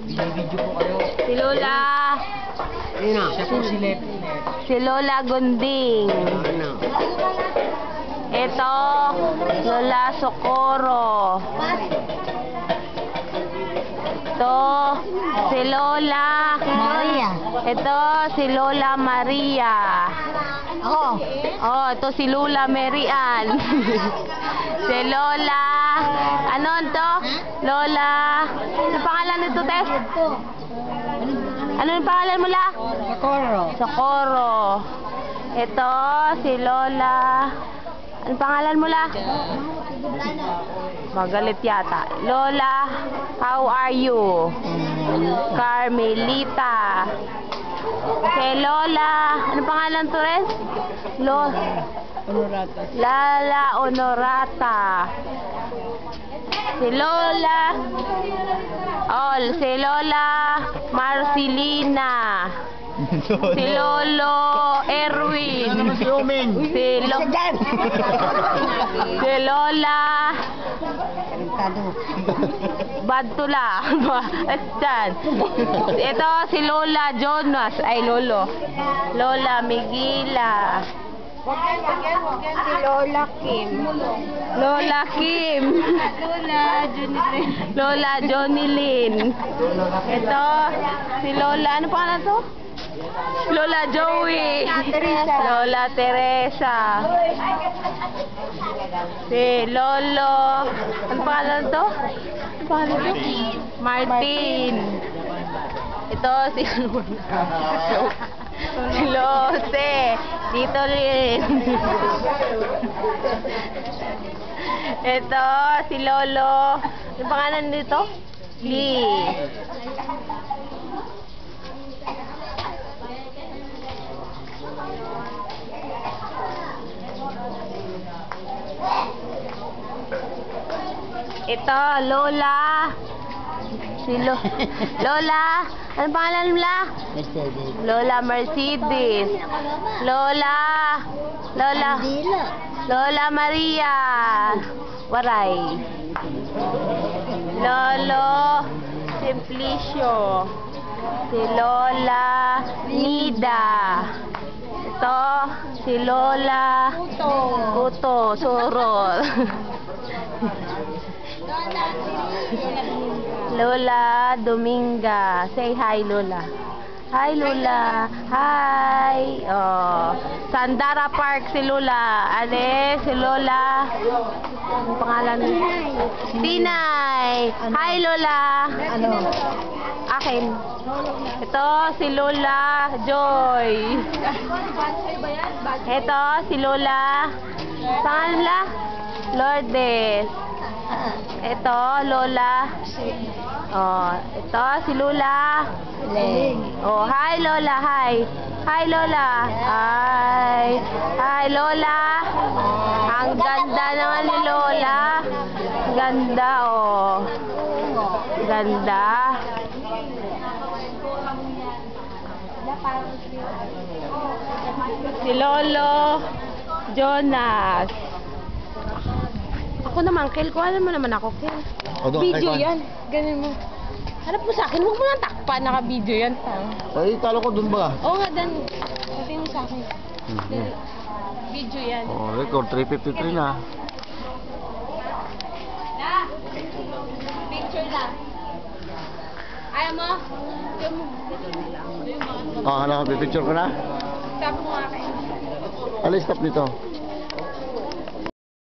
Binibidyo po kayo. Si Lola. Ayun na, siya po si Lep. Si Lola Gunding. Ano? Ito, Lola Socorro. Ito, si Lola Maria. Ito, si Lola Maria. Oo. Oh, ito si Lola Marian. Si Lola, ano to? Lola, ano pangalan nito, Tess? Ano yung pangalan mo, La? Socorro. Socorro. Ito, si Lola. Ano pangalan mo, La? Magalit yata. Lola, how are you? Carmelita. Si Lola. Ano pangalan to, Res? Honorata. Lala Honorata. Si Lola. Oh, si Lola Marcelina. Si Lolo Erwin. Si Omen. Si Lola Badtula. Diyan. Ito si Lola Jonas. Ay, Lolo. Lola Miguela. Si Lola Kim. Lola Kim. Lola Jonilyn. Ito si Lola. Ano pangalan to? Lola Joey. Lola Teresa. Si Lolo. Ano pangalan to? Ano pangalan to? Martin. Ito si si Lose. Dito rin. Ito si Lolo. Ano pangalan dito? Lee. Ito, Lola. Si Lola. Ano pangalan mo, La? Mercedes. Lola Mercedes. Lola. Lola Maria. Waray. Lolo Simplicio. Si Lola Nida. Ito, si Lola Kuto. Surol. Lola Dominga. Say hi, Lola. Hi, Lola. Hi. Oh. Sandara Park si Lola. Ale, si Lola. Ano pangalan niya? Tinay. Hi, Lola. Ano? Akin. Ito, si Lola Joy. Ito, si Lola. Pangalan la? Lourdes. Ito, Lola. Oh, ito si Lola. Oh, hi Lola, hi. Hi Lola. Hi. Hi Lola. Ang ganda naman ni Lola. Ganda, oh. Ganda. Si Lolo Jonas. Ako naman, Kel. Kuhanan mo naman ako, Kel. Video yan. Ganun mo. Harap mo sa akin. Huwag mo lang takpan. Naka-video yan. Ay, talo ko dun ba? Oo nga, Dan. Sabi mo sa akin. Video yan. Oh, record 353 na. Picture lang. Ayaw mo? Ah, picture ko na. Stop mo nga kayo. Alis, stop nito.